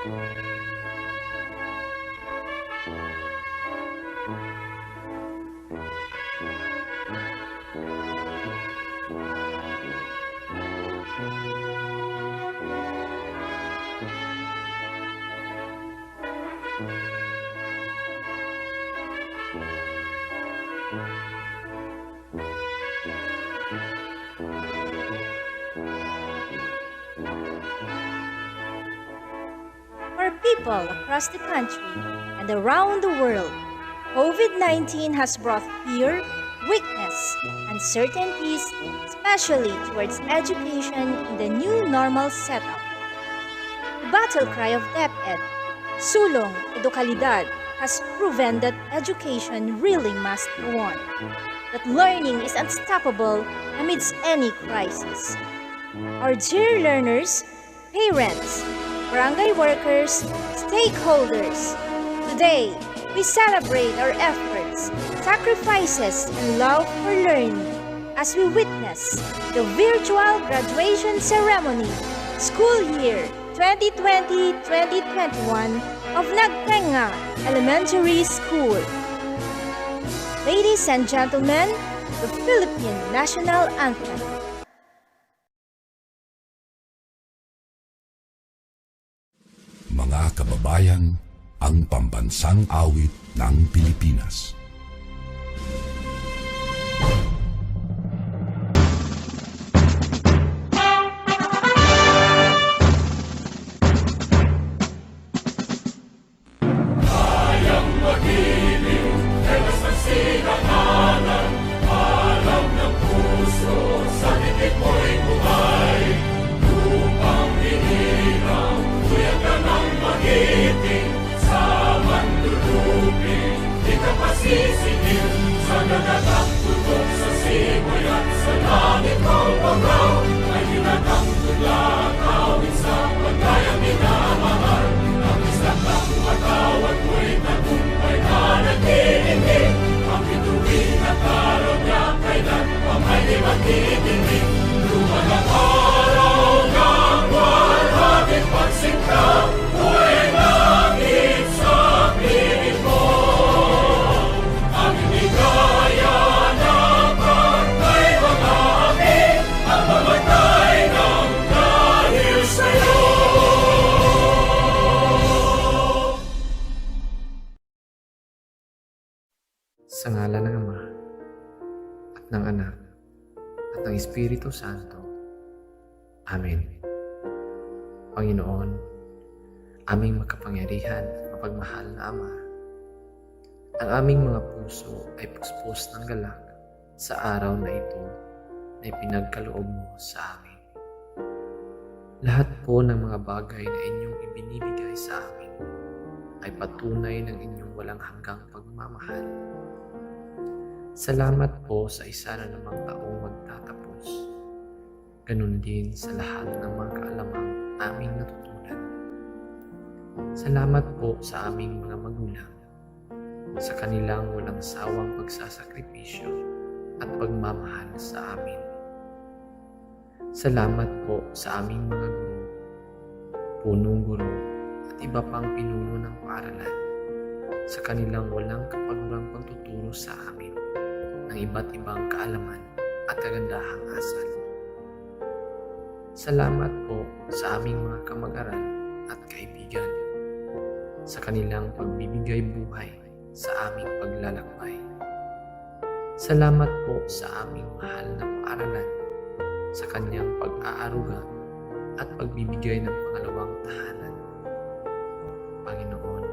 For people across the country and around the world, COVID-19 has brought fear, weakness, uncertainties, especially towards education in the new normal setup. The battle cry of DepEd, Sulong Edukalidad, has proven that education really must go on, that learning is unstoppable amidst any crisis. Our dear learners, parents, barangay workers, stakeholders, today we celebrate our efforts, sacrifices, and love for learning as we witness the virtual graduation ceremony, school year 2020-2021 of Nagtenga Elementary School. Ladies and gentlemen, the Philippine National Anthem. Mga kababayan, ang pambansang awit ng Pilipinas. Sisingil sa nagatang tutok sa simoy at sa langit ng pagaw ay hinatang tula kawin sa pagkayang minamahal. Ang isang ng matawad mo'y tagumpay na nagtitindig. Ang bituin at araw niya kailan pa may di magtitindig. Lumalang araw ng walhaging pagsinta mo'y langit sa piling mo. Sa ngalan ng Ama, at ng Anak, at ng Espiritu Santo. Amen. Panginoon, aming makapangyarihan at mapagmahal na Ama, ang aming mga puso ay puspos ng galak sa araw na ito na ipinagkaloob mo sa amin. Lahat po ng mga bagay na inyong ibinibigay sa amin ay patunay ng inyong walang hanggang pagmamahal. Salamat po sa isa na namang taong magtatapos. Ganun din sa lahat ng mga kaalamang aming natutunan. Salamat po sa aming mga magulang, sa kanilang walang sawang pagsasakripisyo at pagmamahal sa amin. Salamat po sa aming mga guro, punong guro at iba pang pinuno ng paaralan, sa kanilang walang kapagurang pagtuturo sa amin ng iba't ibang kaalaman at kagandahang asal. Salamat po sa aming mga kamag-aral at kaibigan, sa kanilang pagbibigay buhay sa aming paglalakbay. Salamat po sa aming mahal na paaralan, sa kanyang pag-aaruga at pagbibigay ng pangalawang tahanan. Panginoon,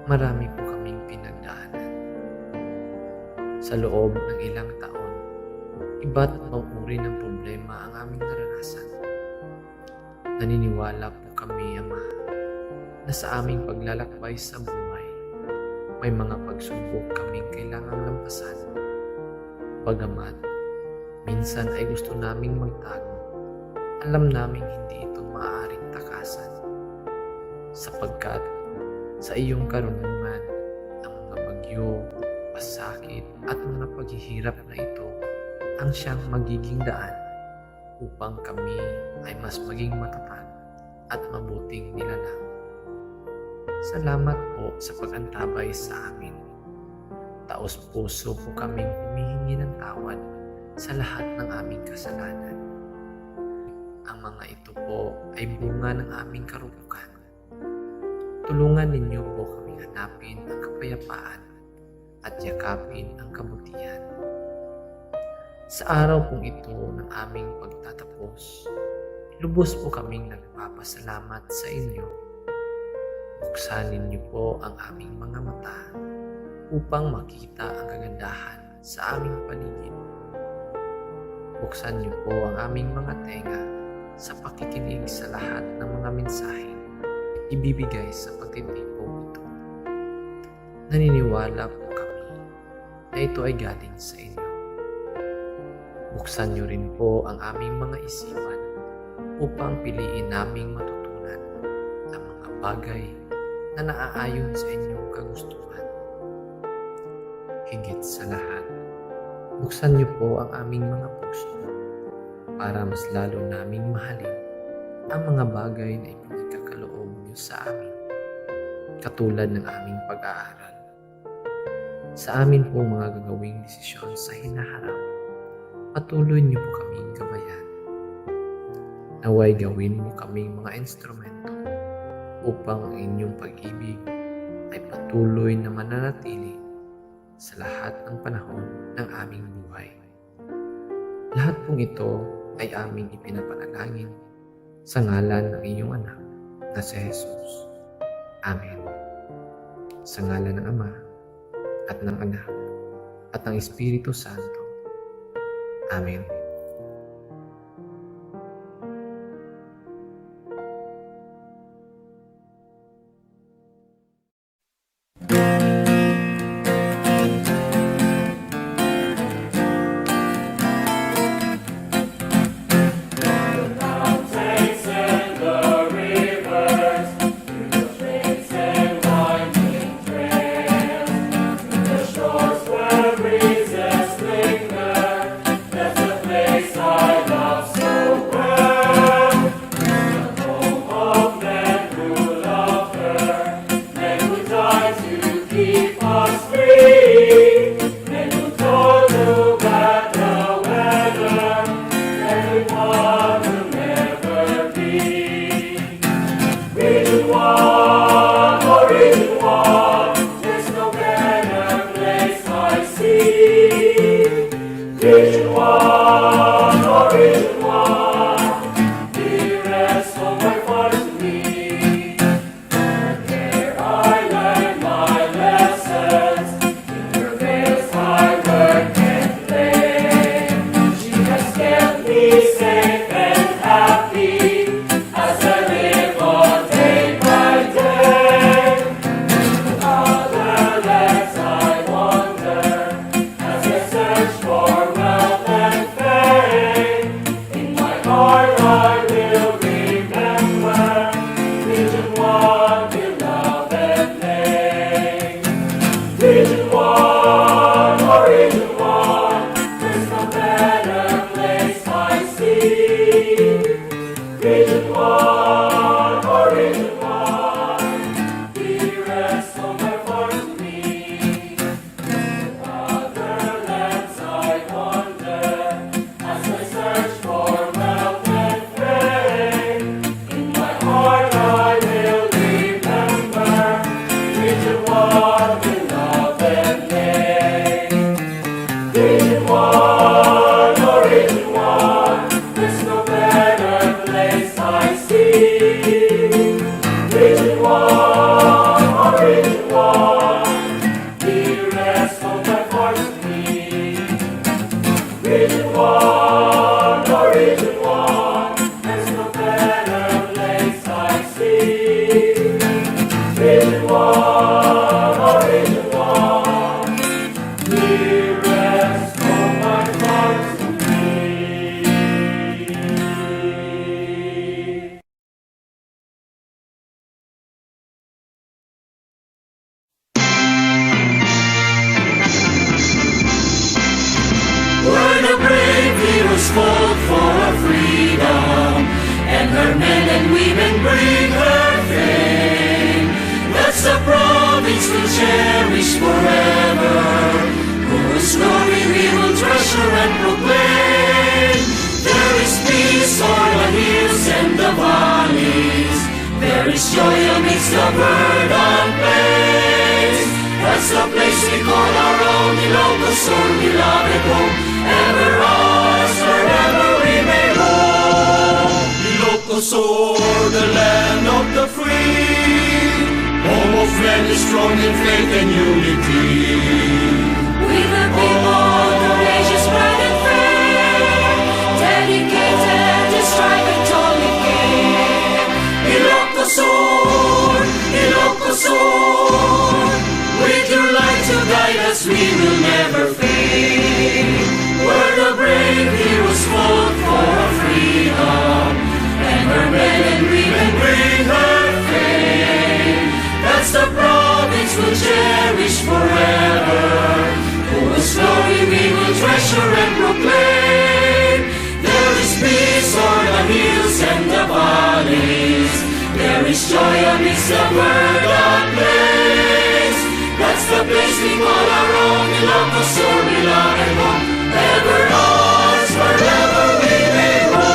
marami po kaming pinagdaanan. Sa loob ng ilang taon, iba't ibang uri ng problema ang aming naranasan. Naniniwala po kami, Ama, na sa aming paglalakbay sa buhay, may mga pagsubok kaming kailangang lampasan. Bagamat minsan ay gusto naming magtago, alam naming hindi ito maaaring takasan. Sapagkat sa iyong karunungan, ang mga bagyo, pasakit at mga paghihirap na ito ang siyang magiging daan upang kami ay mas maging matatag at mabuting nilalang Salamat po sa pag-antabay sa amin. Taos puso po kaming humihingi ng tawad sa lahat ng aming kasalanan. Ang mga ito po ay bunga ng aming karupukan. Tulungan ninyo po kaming hanapin ang kapayapaan at yakapin ang kabutihan. Sa araw pong ito ng aming pagtatapos, lubos po kaming nagpapasalamat sa inyo. Buksan ninyo po ang aming mga mata upang makita ang kagandahan sa aming paligid. Buksan niyo po ang aming mga tenga sa pakikinig sa lahat ng mga mensaheng ibibigay sa pagtitipong ito. Naniniwala po kami na ito ay galing sa inyo. Buksan niyo rin po ang aming mga isipan upang piliin naming matutunan ang mga bagay na naaayon sa inyong kagustuhan. Higit sa lahat, buksan niyo po ang aming mga puso para mas lalo naming mahalin ang mga bagay na ipinagkakaloob niyo sa amin, katulad ng aming pag-aaral. Sa amin po mga gagawing desisyon sa hinaharap, patuloy niyo po kaming gabayan. Naway gawin mo kaming mga instrumento upang ang inyong pag-ibig ay patuloy na mananatili sa lahat ng panahon ng aming buhay. Lahat pong ito ay aming ipinapanalangin sa ngalan ng iyong anak na si Jesus. Amen. Sa ngalan ng Ama at ng Anak at ng Espiritu Santo. Amen. Mountains and the rivers, through the plains and winding trails, to the shores where breezes linger, there's a place cherish forever, whose glory we will treasure and proclaim. There is peace o'er the hills and the valleys, there is joy amidst the verdant plains. That's the place we call our own, Ilocos, our beloved home, ever ours, wherever we may roam. Ilocos, the land of the free, home of men is strong in faith and unity. We the people, courageous, bright and fair, dedicated to strive and totally care. Ilocos, Ilocos, with your light to guide us, we will never fade. Where the brave heroes fought for our freedom, and her men and women bring her fame. That's the province we'll cherish forever, whose glory we will treasure and proclaim. There is peace o'er the hills and the valleys, there is joy amidst the verdant plains. That's the place we call our own, Ilocos, our beloved home, ever ours, wherever we may roam.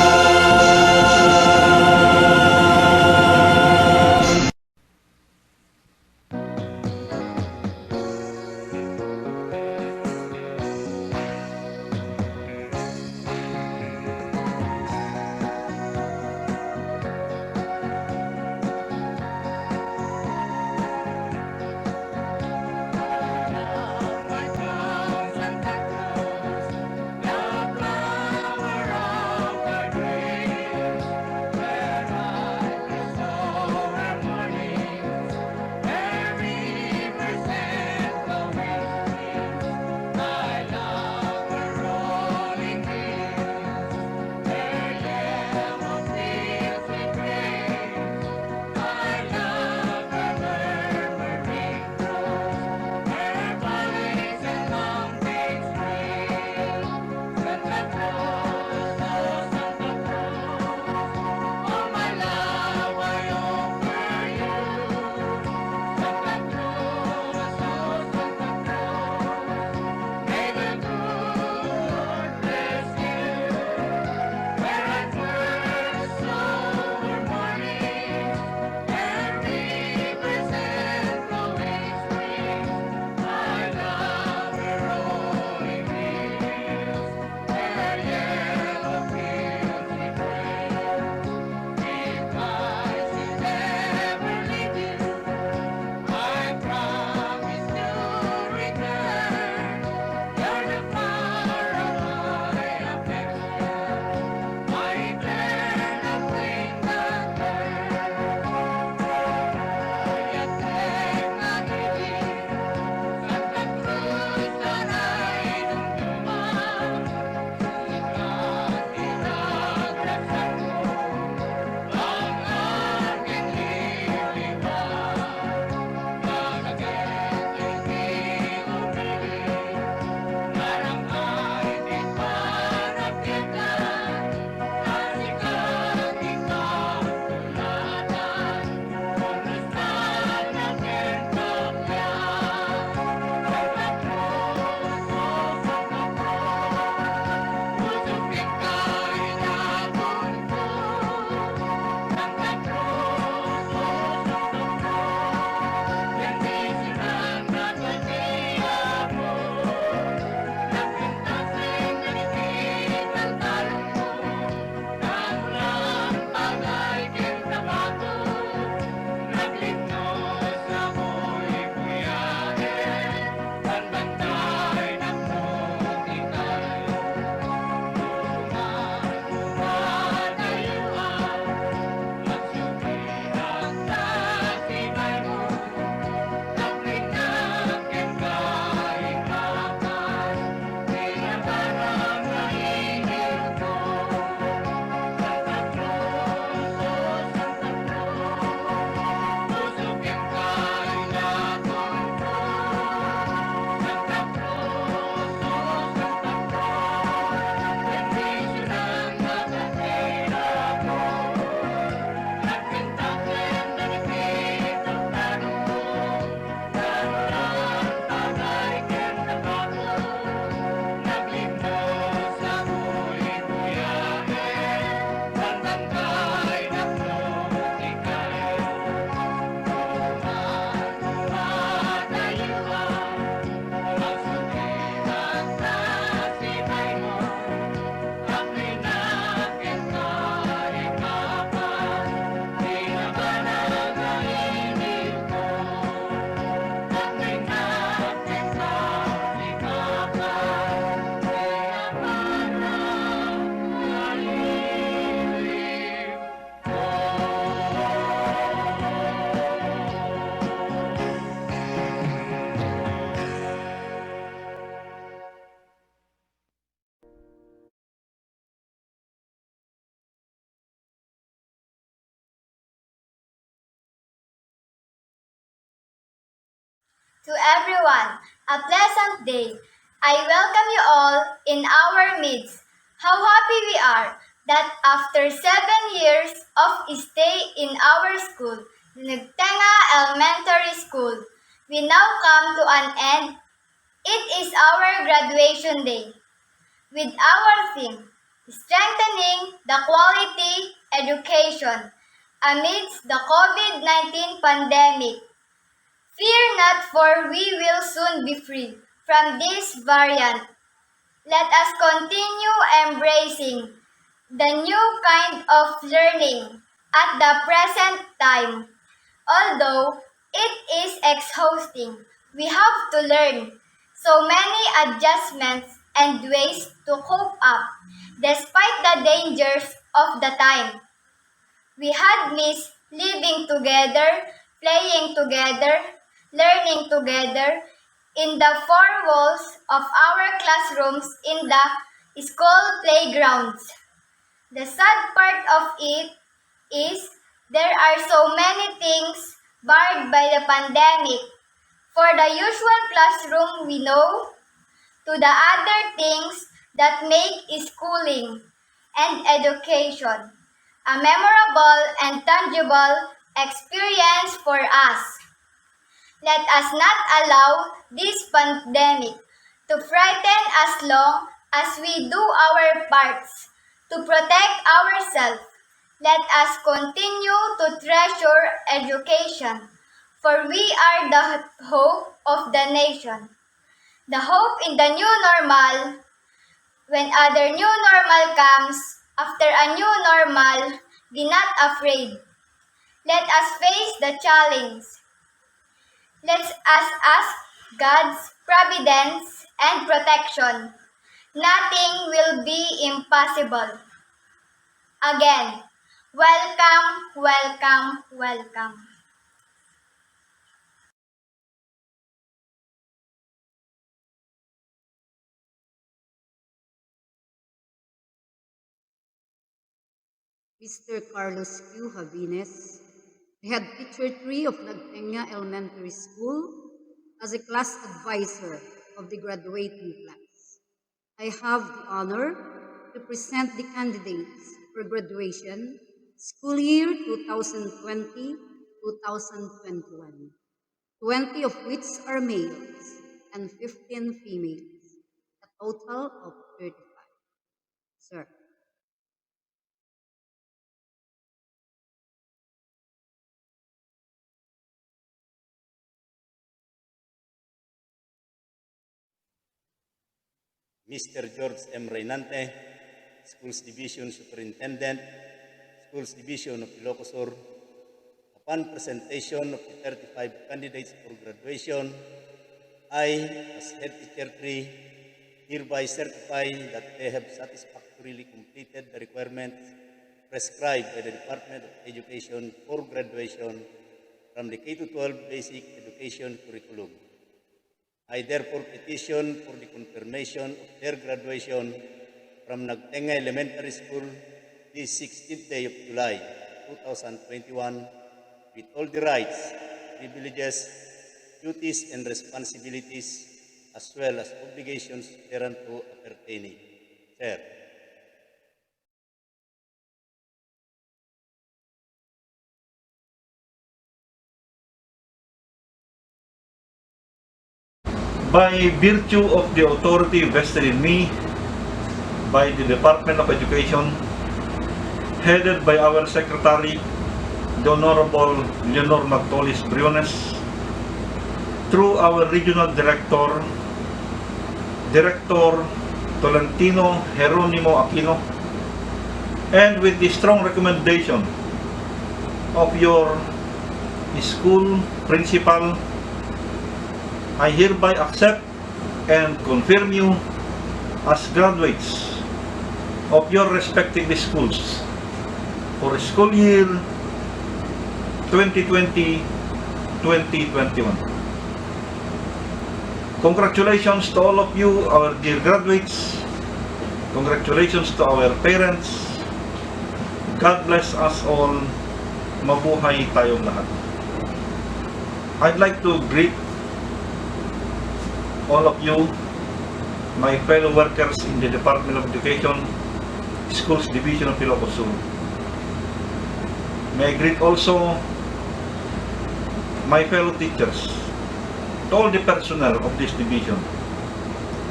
to everyone. A pleasant day. I welcome you all in our midst. How happy we are that after 7 years of stay in our school, the Nagtenga Elementary School, we now come to an end. It is our graduation day with our theme, Strengthening the Quality Education amidst the COVID-19 pandemic. Fear not, for we will soon be free from this variant. Let us continue embracing the new kind of learning at the present time. Although it is exhausting, we have to learn so many adjustments and ways to cope up despite the dangers of the time. We had missed living together, playing together, learning together in the four walls of our classrooms in the school playgrounds. The sad part of it is there are so many things barred by the pandemic. For the usual classroom we know, to the other things that make schooling and education a memorable and tangible experience for us. Let us not allow this pandemic to frighten us long as we do our parts to protect ourselves. Let us continue to treasure education, for we are the hope of the nation. The hope in the new normal. When other new normal comes, after a new normal, be not afraid. Let us face the challenge. Let us ask God's providence and protection. Nothing will be impossible. Again, welcome, welcome, welcome. Mr. Carlos Q. Javines, the head teacher 3 of Nagtenga Elementary School, as a class advisor of the graduating class. I have the honor to present the candidates for graduation school year 2020-2021, 20 of which are males and 15 females, a total of 35. Sir. Mr. George M. Reynante, Schools Division Superintendent, Schools Division of Ilocos Sur, upon presentation of the 35 candidates for graduation, I, as head teacher 3, hereby certify that they have satisfactorily completed the requirements prescribed by the Department of Education for graduation from the K-12 basic education curriculum. I therefore petition for the confirmation of their graduation from Nagtenga Elementary School this 16th day of July 2021 with all the rights, privileges, duties, and responsibilities as well as obligations thereunto appertaining. Sir. By virtue of the authority vested in me by the Department of Education, headed by our Secretary, the Honorable Leonor Magtolis Briones, through our Regional Director, Director Tolentino Jeronimo Aquino, and with the strong recommendation of your school principal, I hereby accept and confirm you as graduates of your respective schools for school year 2020-2021. Congratulations to all of you, our dear graduates. Congratulations to our parents. God bless us all. Mabuhay tayong lahat. I'd like to greet all of you, my fellow workers in the Department of Education, Schools Division of Ilocos Sur. May I greet also my fellow teachers, to all the personnel of this division.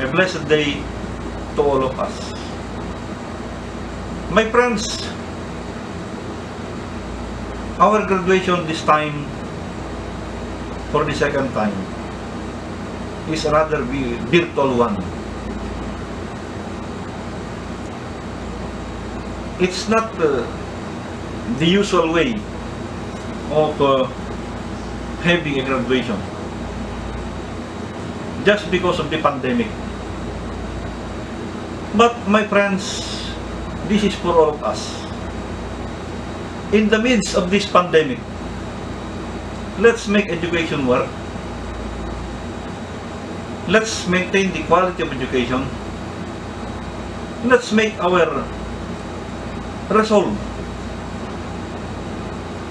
A blessed day to all of us. My friends, our graduation this time, for the second time, is another virtual one. It's not the usual way of having a graduation, just because of the pandemic. But my friends, this is for all of us. In the midst of this pandemic, let's make education work. Let's maintain the quality of education. Let's make our resolve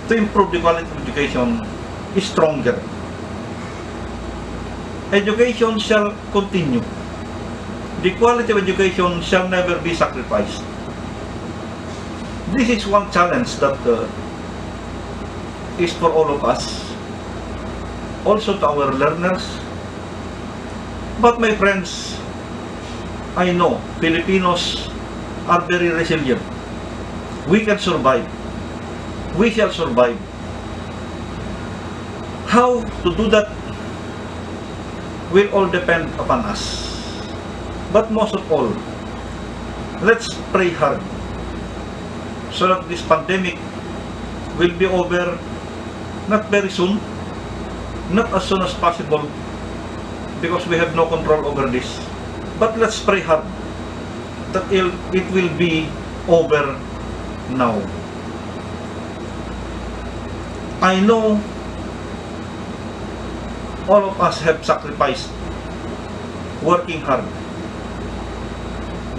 to improve the quality of education stronger. Education shall continue. The quality of education shall never be sacrificed. This is one challenge that is for all of us, also to our learners. But my friends, I know Filipinos are very resilient. We can survive. We shall survive. How to do that will all depend upon us. But most of all, let's pray hard so that this pandemic will be over not very soon, not as soon as possible, because we have no control over this. But let's pray hard that it will be over now. I know all of us have sacrificed working hard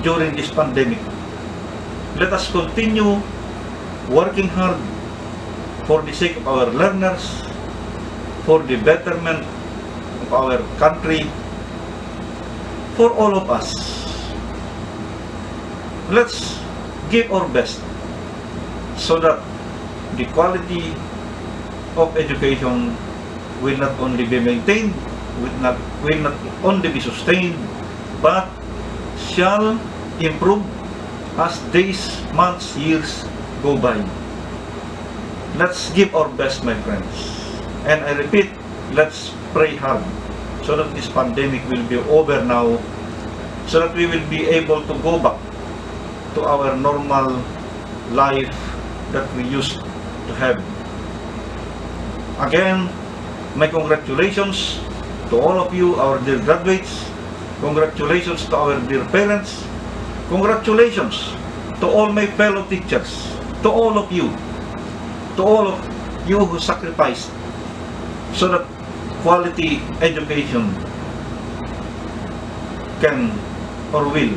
during this pandemic. Let us continue working hard for the sake of our learners, for the betterment of our country, for all of us. Let's give our best so that the quality of education will not only be maintained, will not only be sustained, but shall improve as days, months, years go by. Let's give our best, my friends. And I repeat, let's pray hard so that this pandemic will be over now, so that we will be able to go back to our normal life that we used to have. Again, my congratulations to all of you, our dear graduates. Congratulations to our dear parents. Congratulations to all my fellow teachers, to all of you who sacrificed so that quality education can or will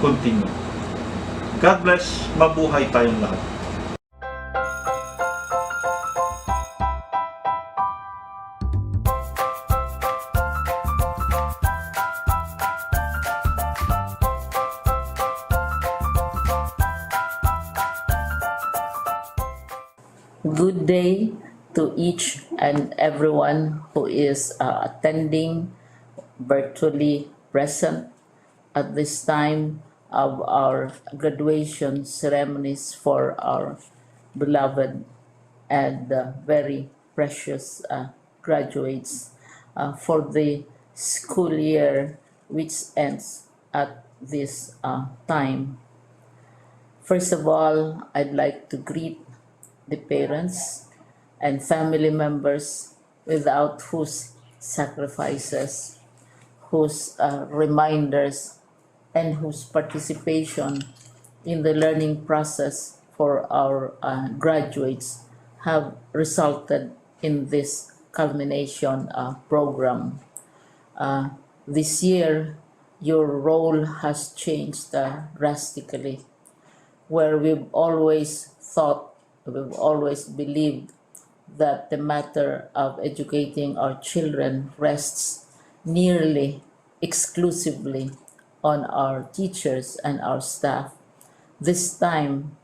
continue. God bless. Mabuhay tayong lahat. Good day to each and everyone who is attending virtually present at this time of our graduation ceremonies for our beloved and very precious graduates for the school year which ends at this time. First of all, I'd like to greet the parents and family members without whose sacrifices, whose reminders, and whose participation in the learning process for our graduates have resulted in this culmination program. This year, your role has changed drastically, where we've always believed that the matter of educating our children rests nearly exclusively on our teachers and our staff. This time,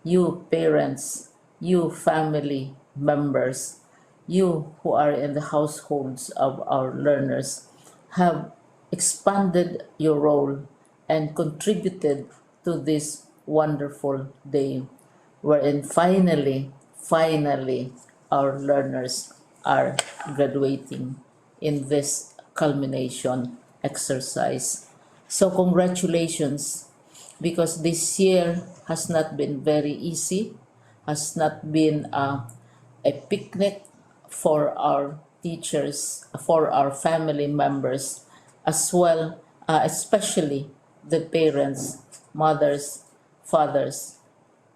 you parents, you family members, you who are in the households of our learners have expanded your role and contributed to this wonderful day wherein finally, our learners are graduating in this culmination exercise. So, congratulations, because this year has not been very easy, has not been a picnic for our teachers, for our family members, as well, especially the parents, mothers, fathers,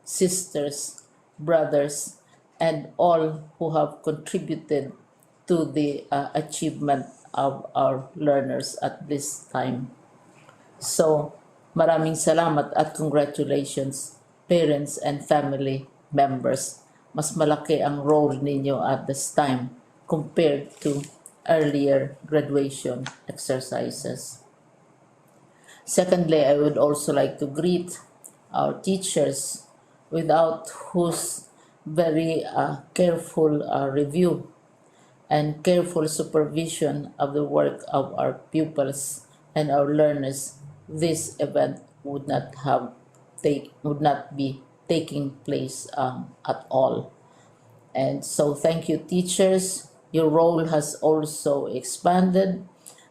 sisters, brothers, and all who have contributed to the achievement of our learners at this time. So, maraming salamat at congratulations, parents and family members. Mas malaki ang role ninyo at this time compared to earlier graduation exercises. Secondly, I would also like to greet our teachers, without whose very careful review and careful supervision of the work of our pupils and our learners, this event would not be taking place at all. And so, thank you, teachers. Your role has also expanded.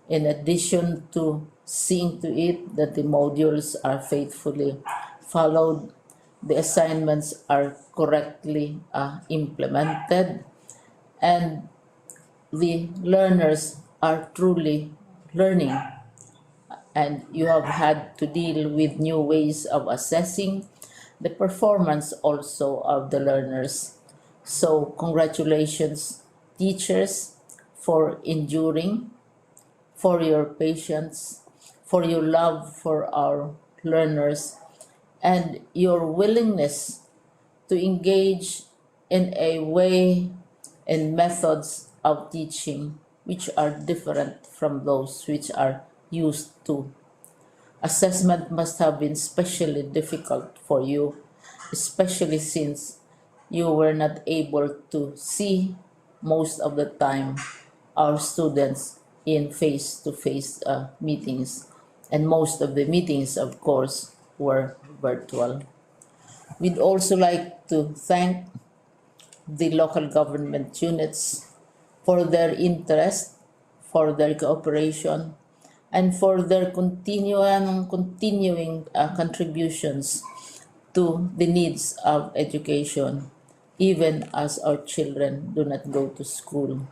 In addition to seeing to it that the modules are faithfully followed, the assignments are correctly implemented, and the learners are truly learning, and you have had to deal with new ways of assessing the performance also of the learners. So, congratulations, teachers, for enduring, for your patience, for your love for our learners, and your willingness to engage in a way and methods of teaching which are different from those which are used to. Assessment must have been especially difficult for you, especially since you were not able to see most of the time our students in face-to-face meetings, and most of the meetings, of course, were virtual. We'd also like to thank the local government units for their interest, for their cooperation, and for their continuing contributions to the needs of education, even as our children do not go to school.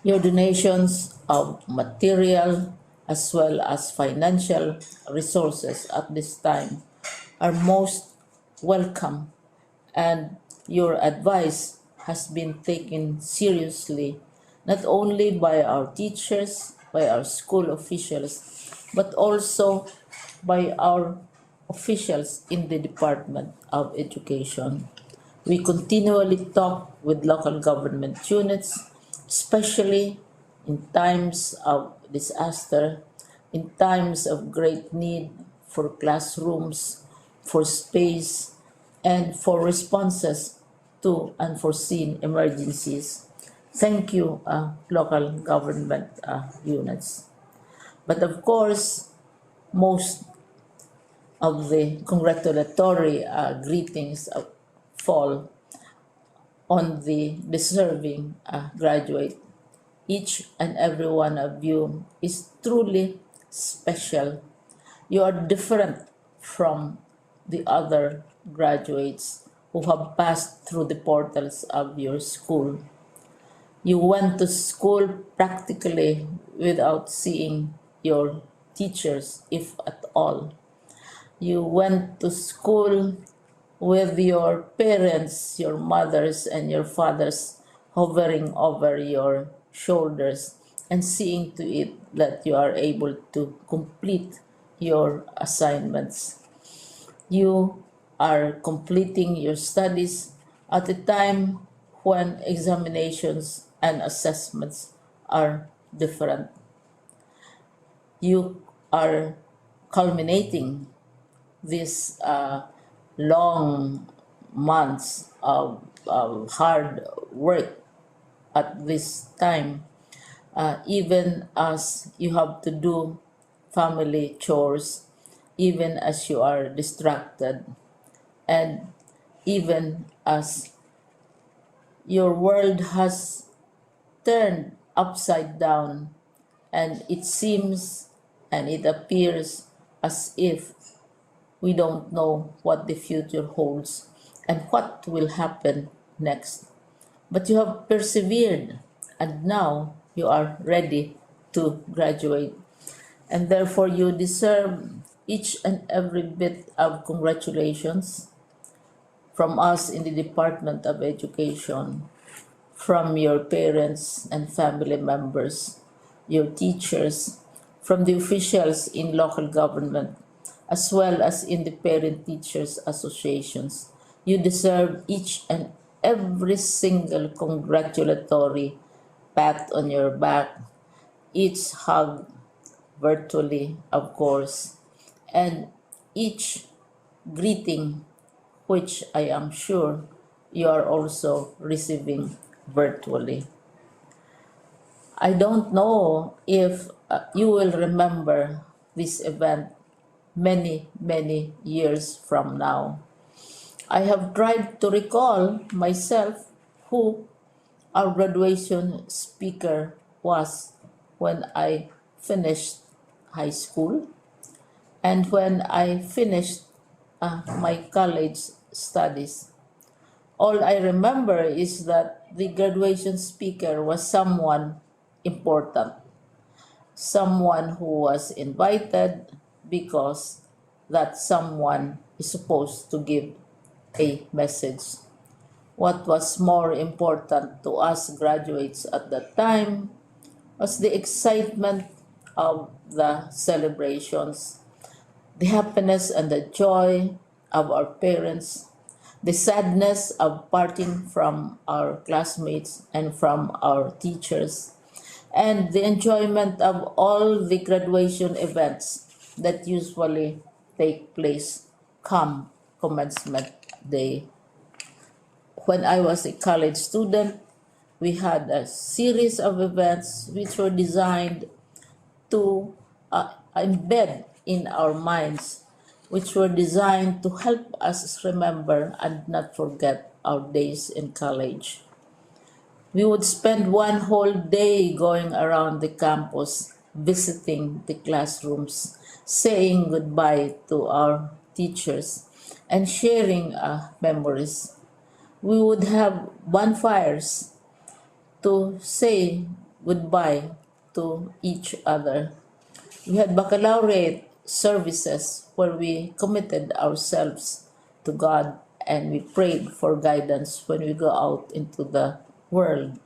Your donations of material as well as financial resources at this time are most welcome, and your advice has been taken seriously not only by our teachers, by our school officials, but also by our officials in the Department of Education. We continually talk with local government units, especially in times of disaster, in times of great need for classrooms, for space, and for responses to unforeseen emergencies. Thank you, local government units. But of course, most of the congratulatory greetings fall on the deserving graduate. Each and every one of you is truly special. You are different from the other graduates who have passed through the portals of your school. You went to school practically without seeing your teachers, if at all. You went to school with your parents, your mothers, and your fathers hovering over your shoulders and seeing to it that you are able to complete your assignments. You are completing your studies at a time when examinations and assessments are different. You are culminating these long months of hard work at this time, even as you have to do family chores, even as you are distracted, and even as your world has turned upside down, and it seems and it appears as if we don't know what the future holds and what will happen next. But you have persevered, and now you are ready to graduate. And therefore, you deserve each and every bit of congratulations from us in the Department of Education, from your parents and family members, your teachers, from the officials in local government, as well as in the parent teachers associations. You deserve each and every single congratulatory pat on your back, each hug virtually, of course, and each greeting, which I am sure you are also receiving virtually. I don't know if you will remember this event many, many years from now. I have tried to recall myself who our graduation speaker was when I finished high school and when I finished my college studies. All I remember is that the graduation speaker was someone important, someone who was invited because that someone is supposed to give a message. What was more important to us graduates at that time was the excitement of the celebrations, the happiness and the joy of our parents, the sadness of parting from our classmates and from our teachers, and the enjoyment of all the graduation events that usually take place come commencement day. When I was a college student, we had a series of events which were designed to embed in our minds, which were designed to help us remember and not forget our days in college. We would spend one whole day going around the campus, visiting the classrooms, saying goodbye to our teachers, and sharing memories. We would have bonfires to say goodbye to each other. We had baccalaureate services where we committed ourselves to God and we prayed for guidance when we go out into the world.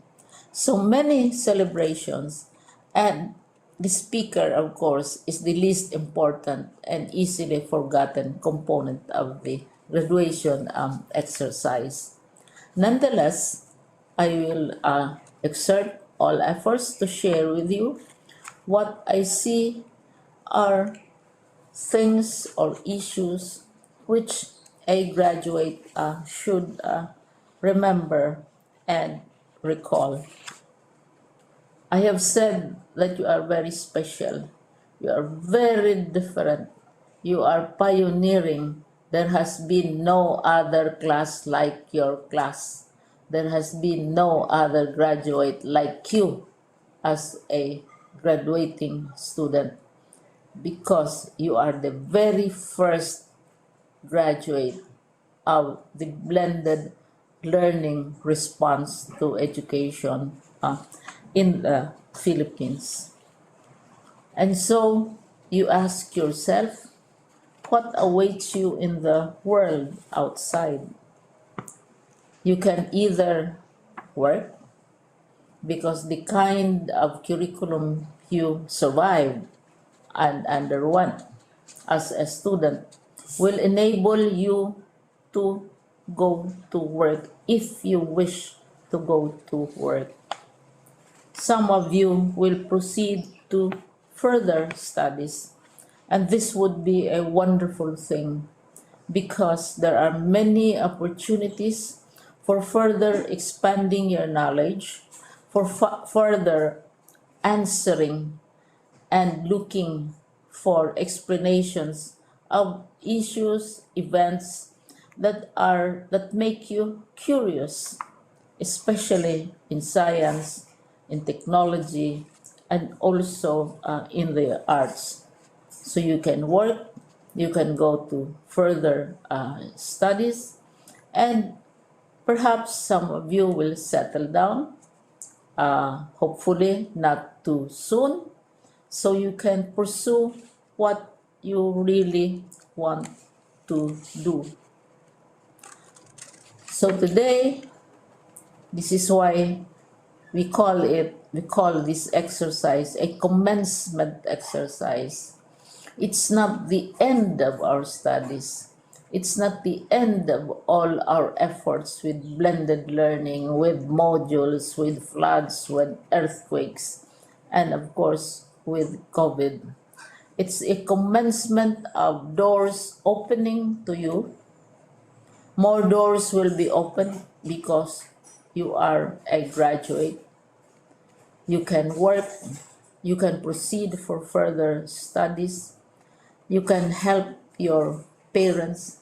So many celebrations, and the speaker, of course, is the least important and easily forgotten component of the graduation exercise. Nonetheless, I will exert all efforts to share with you what I see are things or issues which a graduate should remember and recall. I have said that you are very special. You are very different. You are pioneering. There has been no other class like your class. There has been no other graduate like you as a graduating student because you are the very first graduate of the blended learning response to education in the Philippines. And so you ask yourself, what awaits you in the world outside? You can either work because the kind of curriculum you survived and underwent as a student will enable you to go to work if you wish to go to work. Some of you will proceed to further studies, and this would be a wonderful thing because there are many opportunities for further expanding your knowledge, for further answering and looking for explanations of issues, events that make you curious, especially in science, in technology, and also in the arts. So you can work, you can go to further studies, and perhaps some of you will settle down, hopefully not too soon, so you can pursue what you really want to do. So today, this is why we call this exercise a commencement exercise. It's not the end of our studies. It's not the end of all our efforts with blended learning, with modules, with floods, with earthquakes, and of course with COVID. It's a commencement of doors opening to you. More doors will be opened because you are a graduate. You can work, you can proceed for further studies, you can help your parents,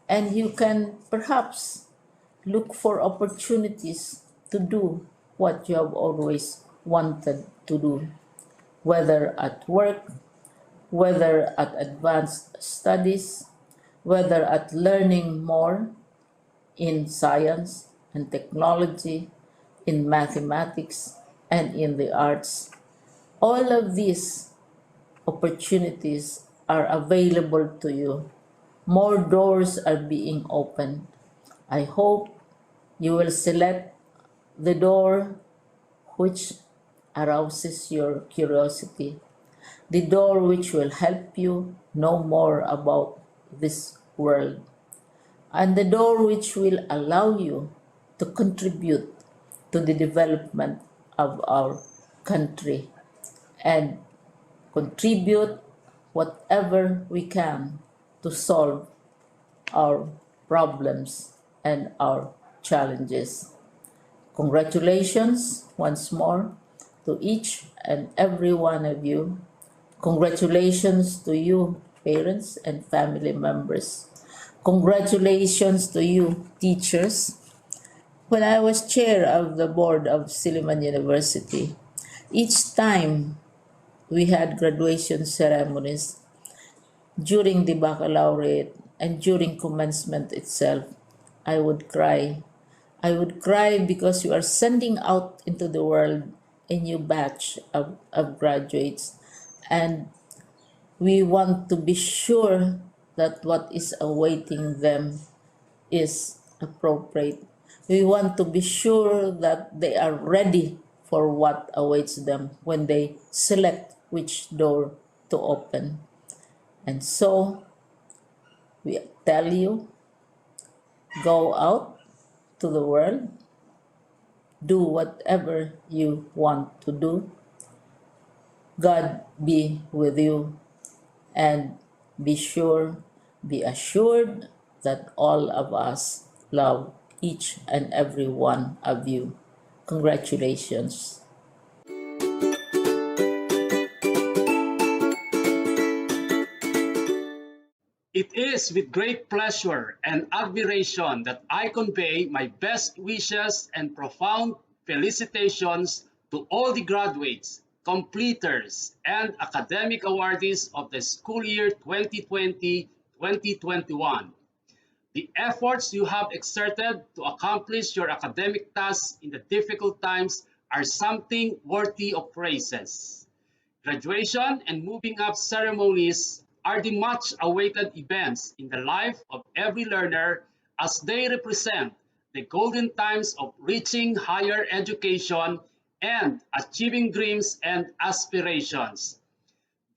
and you can perhaps look for opportunities to do what you have always wanted to do, whether at work, whether at advanced studies, whether at learning more in science and technology, in mathematics, and in the arts. All of these opportunities are available to you. More doors are being opened. I hope you will select the door which arouses your curiosity, the door which will help you know more about this world, and the door which will allow you to contribute to the development of our country and contribute whatever we can to solve our problems and our challenges. Congratulations once more to each and every one of you. Congratulations to you, parents and family members. Congratulations to you, teachers. When I was chair of the board of Silliman University, each time we had graduation ceremonies during the baccalaureate and during commencement itself, I would cry. I would cry because you are sending out into the world a new batch of graduates, and we want to be sure that what is awaiting them is appropriate. We want to be sure that they are ready for what awaits them when they select which door to open. And so we tell you, go out to the world, do whatever you want to do. God be with you, and be sure, be assured that all of us love each and every one of you. Congratulations. It is with great pleasure and admiration that I convey my best wishes and profound felicitations to all the graduates, completers, and academic awardees of the school year 2020-2021. The efforts you have exerted to accomplish your academic tasks in the difficult times are something worthy of praises. Graduation and moving up ceremonies are the much awaited events in the life of every learner as they represent the golden times of reaching higher education and achieving dreams and aspirations.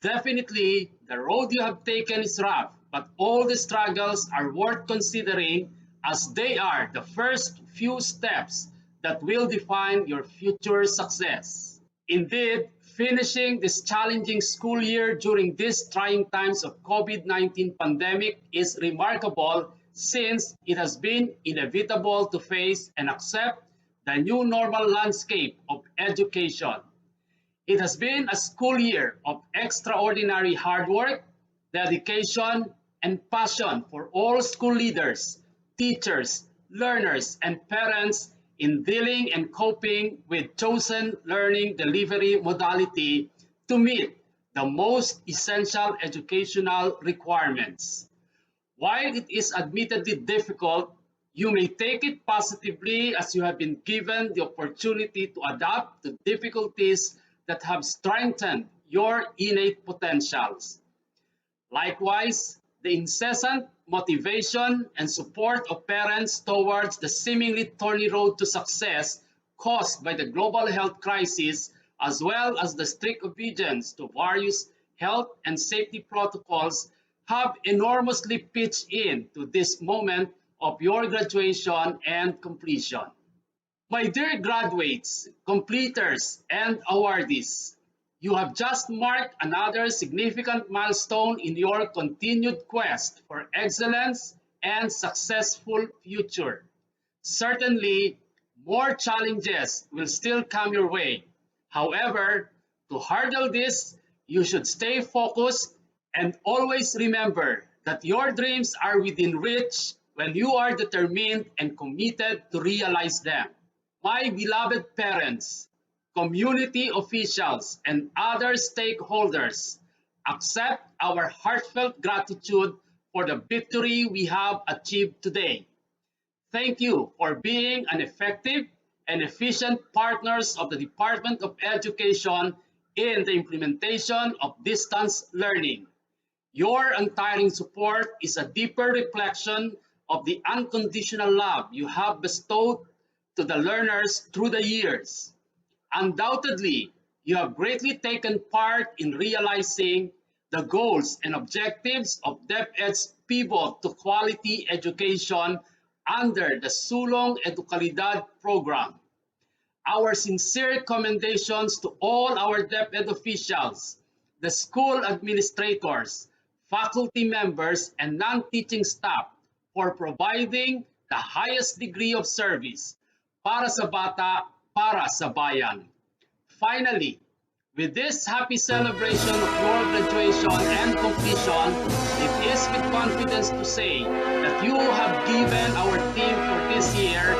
Definitely, the road you have taken is rough, but all the struggles are worth considering as they are the first few steps that will define your future success. Indeed, finishing this challenging school year during these trying times of COVID-19 pandemic is remarkable since it has been inevitable to face and accept the new normal landscape of education. It has been a school year of extraordinary hard work, dedication, and passion for all school leaders, teachers, learners, and parents in dealing and coping with chosen learning delivery modality to meet the most essential educational requirements. While it is admittedly difficult, you may take it positively as you have been given the opportunity to adapt to difficulties that have strengthened your innate potentials. Likewise, the incessant motivation and support of parents towards the seemingly thorny road to success caused by the global health crisis, as well as the strict obedience to various health and safety protocols, have enormously pitched in to this moment of your graduation and completion. My dear graduates, completers, and awardees, you have just marked another significant milestone in your continued quest for excellence and successful future. Certainly, more challenges will still come your way. However, to hurdle this, you should stay focused and always remember that your dreams are within reach when you are determined and committed to realize them. My beloved parents, community officials, and other stakeholders, accept our heartfelt gratitude for the victory we have achieved today. Thank you for being an effective and efficient partners of the Department of Education in the implementation of distance learning. Your untiring support is a deeper reflection of the unconditional love you have bestowed to the learners through the years. Undoubtedly, you have greatly taken part in realizing the goals and objectives of DepEd's pivot to quality education under the Sulong Educalidad program. Our sincere commendations to all our DepEd officials, the school administrators, faculty members, and non-teaching staff for providing the highest degree of service para sa bata, para sa bayan. Finally, with this happy celebration of your graduation and completion, it is with confidence to say that you have given our team for this year,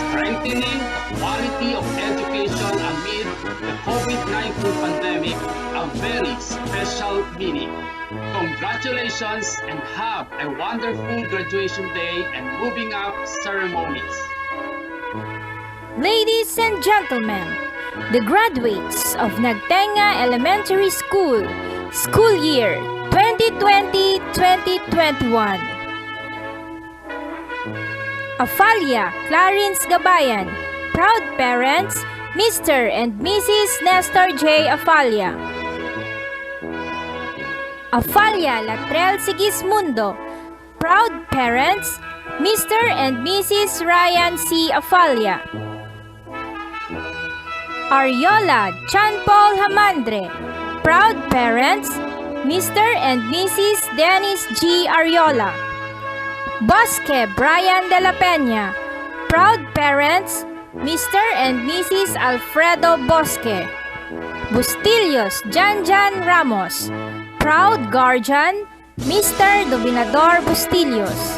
strengthening the quality of education amid the COVID-19 pandemic, a very special meaning. Congratulations and have a wonderful graduation day and moving up ceremonies. Ladies and gentlemen, the graduates of Nagtenga Elementary School, school year 2020-2021. Afalia Clarence Gabayan, proud parents, Mr. and Mrs. Nestor J. Afalia. Afalia Latrell Sigismundo, proud parents, Mr. and Mrs. Ryan C. Afalia. Ariola Chan Paul Hamandre, proud parents, Mr. and Mrs. Dennis G. Ariola. Bosque Brian de la Peña, proud parents, Mr. and Mrs. Alfredo Bosque. Bustillos Janjan Ramos, proud guardian, Mr. Dominador Bustillos.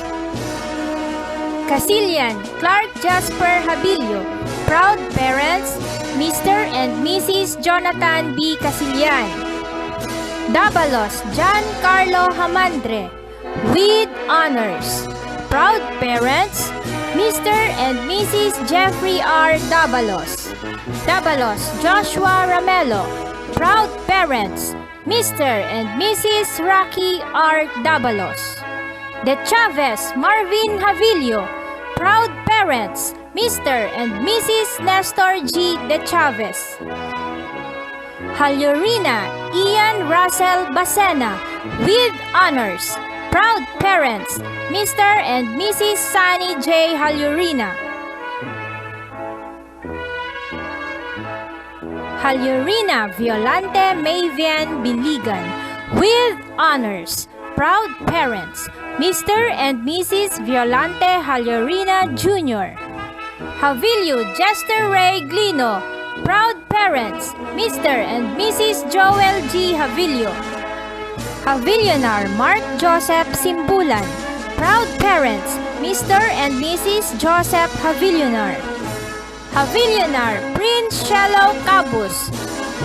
Casillan Clark Jasper Habilio, proud parents, Mr. and Mrs. Jonathan B. Casillan. Dabalos John Carlo Hamandre, with honors, proud parents, Mr. and Mrs. Jeffrey R. Dabalos. Dabalos Joshua Ramelo, proud parents, Mr. and Mrs. Rocky R. Dabalos. De Chavez Marvin Havilio, proud parents, Mr. and Mrs. Nestor G. De Chavez. Halyurina Ian Russell Basena, with honors, proud parents, Mr. and Mrs. Sunny J. Halyurina. Halyurina Violante Mavian Biligan with honors. Proud parents, Mr. and Mrs. Violante Halyurina Jr. Havilio Jester Ray Glino. Proud parents, Mr. and Mrs. Joel G. Havilio. Havilionar Mark Joseph Simbulan. Proud parents, Mr. and Mrs. Joseph Havilionar. Havilionar Prince Shallow Cabus.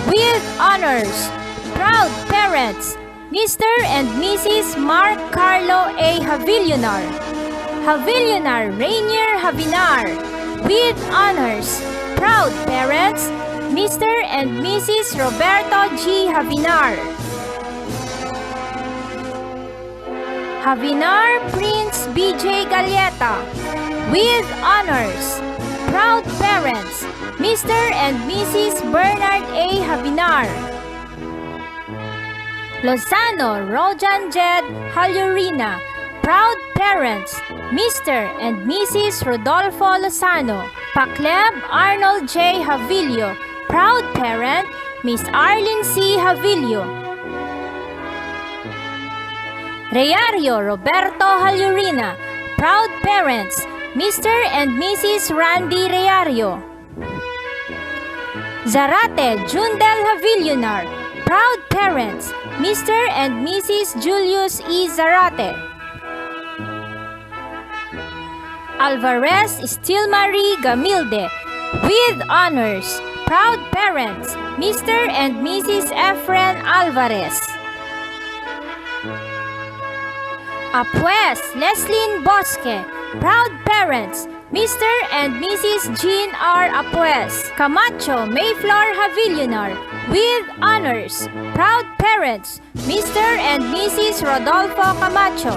With honors, proud parents, Mr. and Mrs. Mark Carlo A. Havilionar. Havilionar Rainier Havinar. With honors, proud parents, Mr. and Mrs. Roberto G. Havinar. Havinar Prince B.J. Galleta. With honors, proud parents, Mr. and Mrs. Bernard A. Havinar. Lozano Rojan Jed Halyurina. Proud parents, Mr. and Mrs. Rodolfo Lozano. Pacleb Arnold J. Havilio. Proud parent, Miss Arlene C. Havilio. Reario Roberto Halyurina. Proud parents, Mr. and Mrs. Randy Reario. Zarate Jundel Havilionar. Proud parents, Mr. and Mrs. Julius E. Zarate. Alvarez Stilmarie Gamilde. With honors, proud parents, Mr. and Mrs. Efren Alvarez. Apues Leslyn Bosque. Proud parents, Mr. and Mrs. Jean R. Apues. Camacho Mayflower Havilionar. With honors, proud parents, Mr. and Mrs. Rodolfo Camacho.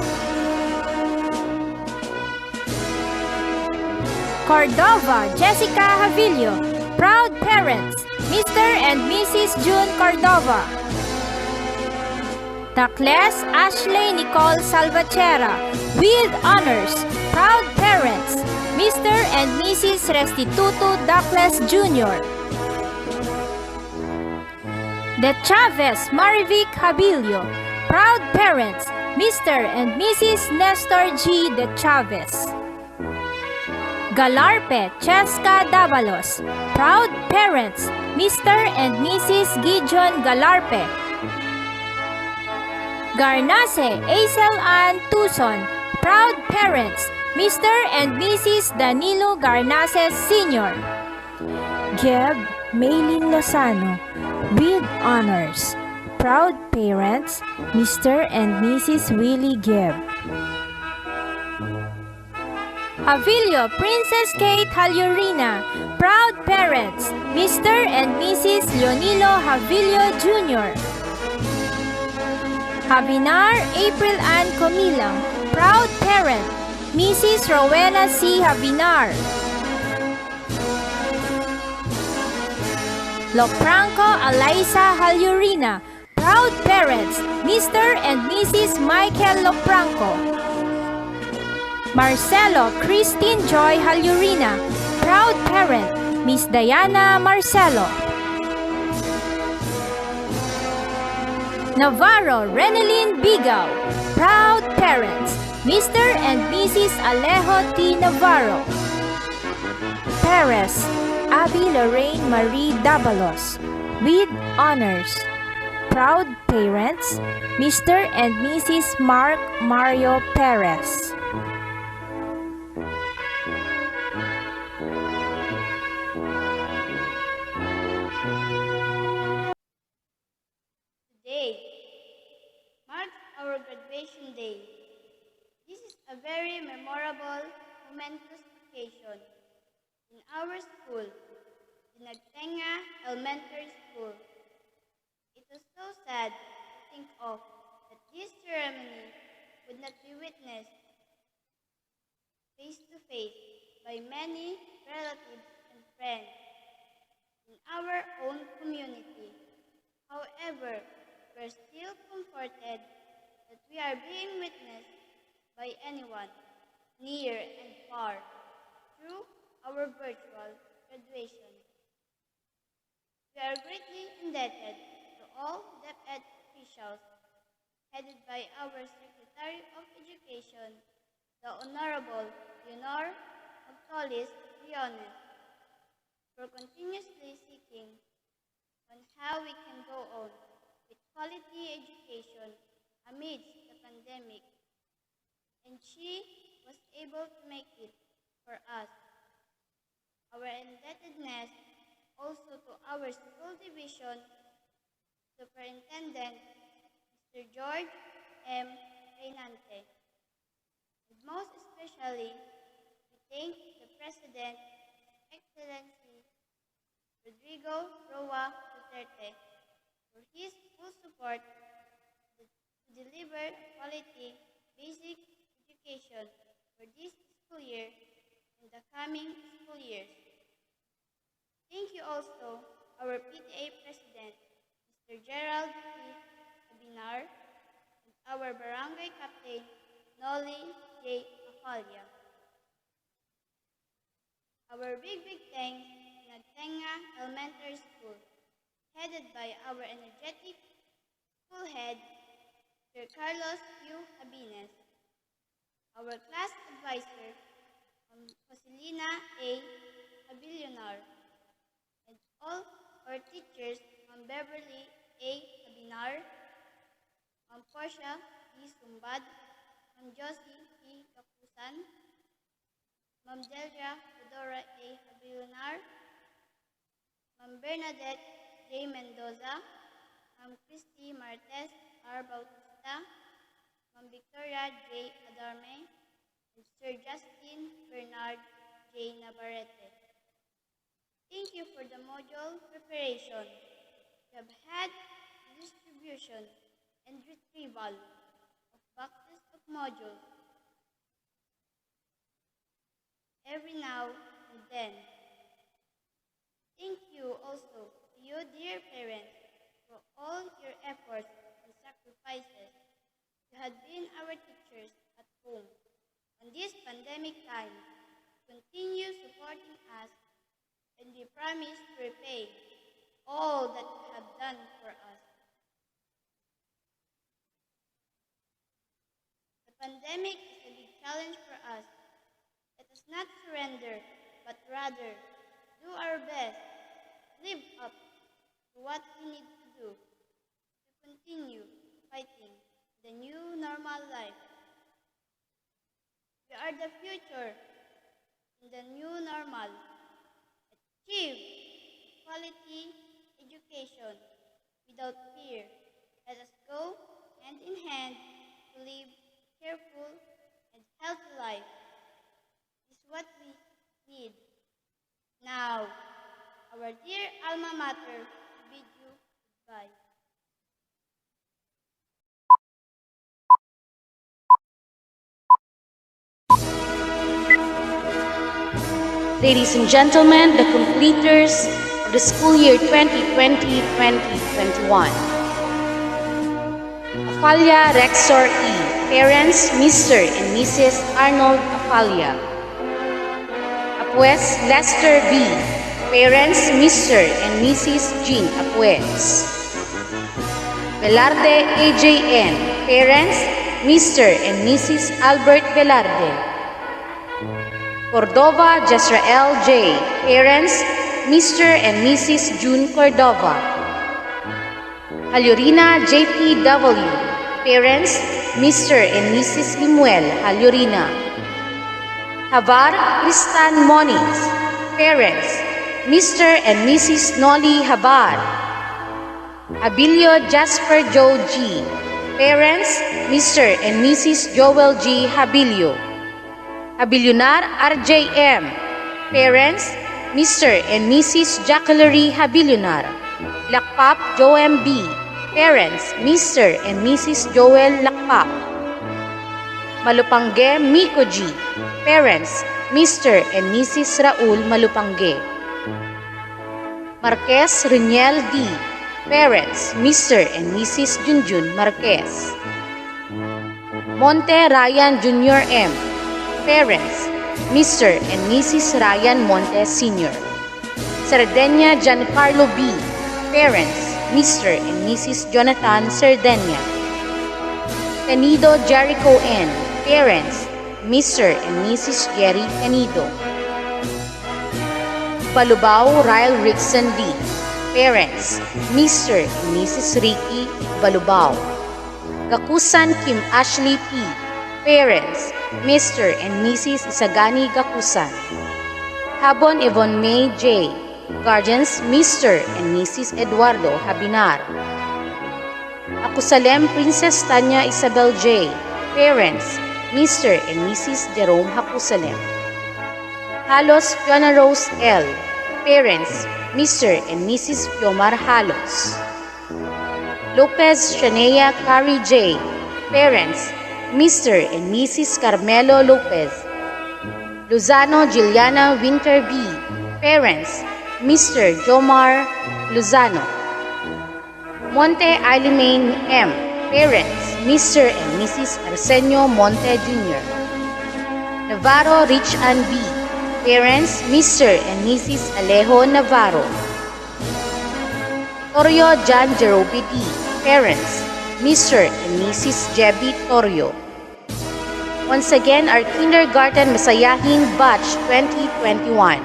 Cordova Jessica Havilio. Proud parents, Mr. and Mrs. June Cordova. Tacles Ashley Nicole Salvachera. With honors, proud parents, Mr. and Mrs. Restituto Tacles Jr. De Chavez Marivic Habilio. Proud parents, Mr. and Mrs. Nestor G. De Chavez. Galarpe Cheska Davalos. Proud parents, Mr. and Mrs. Gideon Galarpe. Garnase Aisel Ann Tucson. Proud parents, Mr. and Mrs. Danilo Garnase Sr. Geb Maylin Lozano. With honors, proud parents, Mr. and Mrs. Willie Geb. Havilio Princess Kate Halyurina. Proud parents, Mr. and Mrs. Leonilo Havilio Jr. Havinar April Ann Comilang. Proud parent, Mrs. Rowena C. Havinar. Lopranco Alaisa Halyurina. Proud parents, Mr. and Mrs. Michael Lopranco. Marcelo Christine Joy Halyurina. Proud parent, Miss Diana Marcelo. Navarro Renelyn Bigaw. Proud parents, Mr. and Mrs. Alejo T. Navarro. Perez Abby Lorraine Marie Dabalos. With honors, proud parents, Mr. and Mrs. Mark Mario Perez. Today marks our graduation day. This is a very memorable, momentous occasion in our school, the Nagtenga Elementary School. It was so sad to think of that this ceremony would not be witnessed face to face by many relatives and friends in our own community. However, we're still comforted that we are being witnessed by anyone, near and far, through our virtual graduation. We are greatly indebted to all DepEd officials headed by our Secretary of Education, the Honorable Leonor Magtolis Briones, for continuously seeking on how we can go on with quality education amidst the pandemic, and she was able to make it for us. Our indebtedness also to our school division superintendent, Mr. George M. Reynante, and most especially, we thank the President, Excellency Rodrigo Roa Duterte, for his full support to deliver quality basic education for this school year and the coming school years. Thank you also our PTA President, Mr. Gerald P. Abinar, and our Barangay Captain, Nolly J. Afalia. Our big thanks to Nagtenga Elementary School, headed by our energetic school head, Sir Carlos U. Habines, our class advisor, Joselina A. Abilionar, and all our teachers, Beverly A. Abinar, Portia D. Sumbad, Josie P. Kapusan, Delia Fedora A. Abilionar, Bernadette J. Mendoza, Christy Martes R. Bautista, Victoria J. Adarme, and Sir Justin Bernard J. Navarrete. Thank you for the module preparation. We have had distribution and retrieval of boxes of modules every now and then. Thank you also to you, dear parents, for all your efforts and sacrifices. You had been our teachers at home on this pandemic time. Continue supporting us, and we promise to repay all that you have done for us. The pandemic is a big challenge for us. Let us not surrender, but rather do our best, live up to what we need to do to continue fighting the new normal life. We are the future in the new normal. Achieve quality education without fear. Let us go hand in hand to live a careful and healthy life. This is what we need. Now, our dear alma mater bid you goodbye. Ladies and gentlemen, the completers of the school year 2020-2021. Afalia Rexor E. Parents, Mr. and Mrs. Arnold Afalia. Apues Lester B. Parents, Mr. and Mrs. Jean Apues. Velarde AJN. Parents, Mr. and Mrs. Albert Velarde. Cordova Jezrael J. Parents, Mr. and Mrs. June Cordova. Halyorina JPW. Parents, Mr. and Mrs. Limuel Halyorina. Havar Kristan Moniz. Parents, Mr. and Mrs. Nolly Havar. Abilio Jasper Joe G. Parents, Mr. and Mrs. Joel G. Habilio. Abilionar RJM. Parents, Mr. and Mrs. Jacqueline Habilionar. Lakpap Joem B. Parents, Mr. and Mrs. Joel Lakpap. Malupangge Miko G. Parents, Mr. and Mrs. Raul Malupangge. Marquez Reniel D. Parents, Mr. and Mrs. Junjun Marquez. Monte Ryan Jr. M. Parents, Mr. and Mrs. Ryan Monte Sr. Sardenia Giancarlo B. Parents, Mr. and Mrs. Jonathan Sardenia. Canido Jericho N. Parents, Mr. and Mrs. Jerry Canido. Balubao Ryle Rickson D. Parents, Mr. and Mrs. Ricky Balubao. Gakusan Kim Ashley P. Parents, Mr. and Mrs. Isagani Gakusan. Habon Yvonne May J. Guardians, Mr. and Mrs. Eduardo Habinar. Akusalem Princess Tanya Isabel J. Parents, Mr. and Mrs. Jerome Hakusalem. Halos Fiona Rose L. Parents, Mr. and Mrs. Fiomar Halos. Lopez Shanea Carrie J. Parents, Mr. and Mrs. Carmelo Lopez. Luzano Juliana Winter B. Parents, Mr. Jomar Luzano. Monte Alimane M. Parents, Mr. and Mrs. Arsenio Monte Jr. Navarro Rich Ann B. Parents, Mr. and Mrs. Alejo Navarro. Torio John Jerobi D. Parents, Mr. and Mrs. Jebby Torio. Once again, our Kindergarten Masayahin Batch 2021.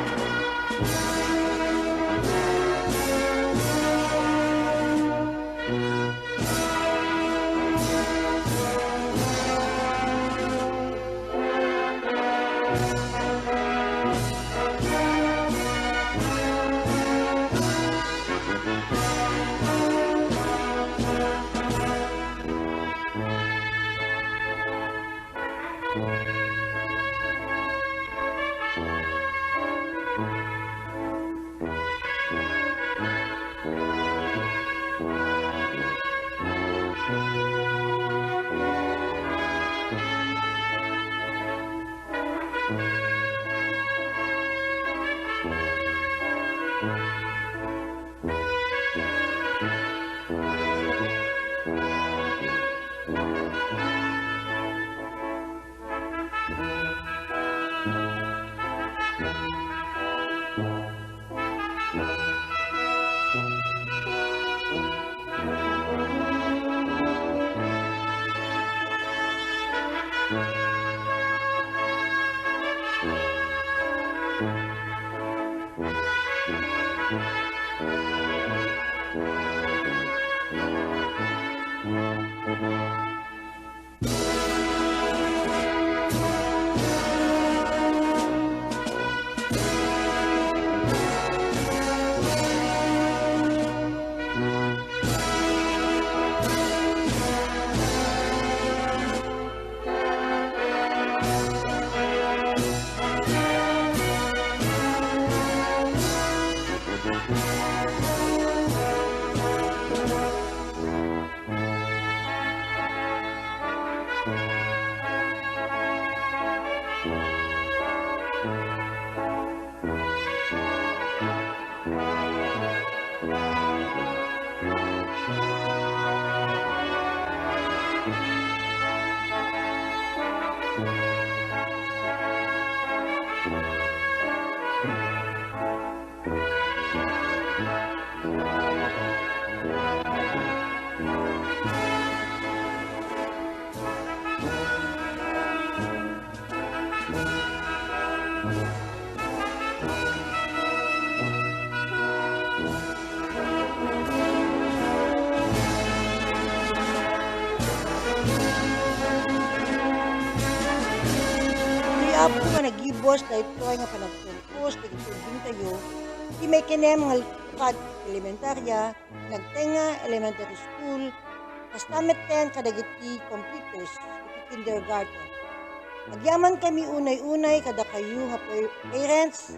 Apo nga nagibos dahil ito ay nga panagtungkos, nagtubing tayo, di may kinem nga tukad elementarya, Nagtenga Elementary School, kastamet 10 kadagiti computers, iti kindergarten. Agyaman kami unay-unay kada kayo nga parents,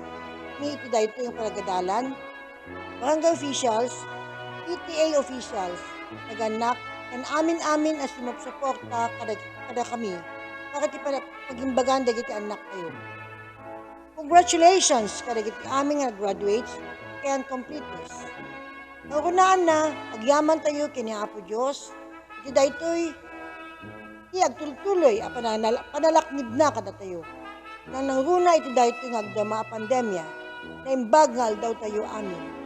ni iti dahito yung palagadalan, barangay officials, PTA officials, naganak, kan amin-amin as sumapsuporta kada kami, para ti pagimbagan dagiti anak kayo. Congratulations kadagiti aming nga graduates and completers. Naunaan na, agyaman tayo kini Apo Diyos, iti daytoy, ti agtultuloy, panalaknib na kada tayo. Nang nangruna iti daytoy nga agdama a pandemya, na imbag nga aldaw tayo amin.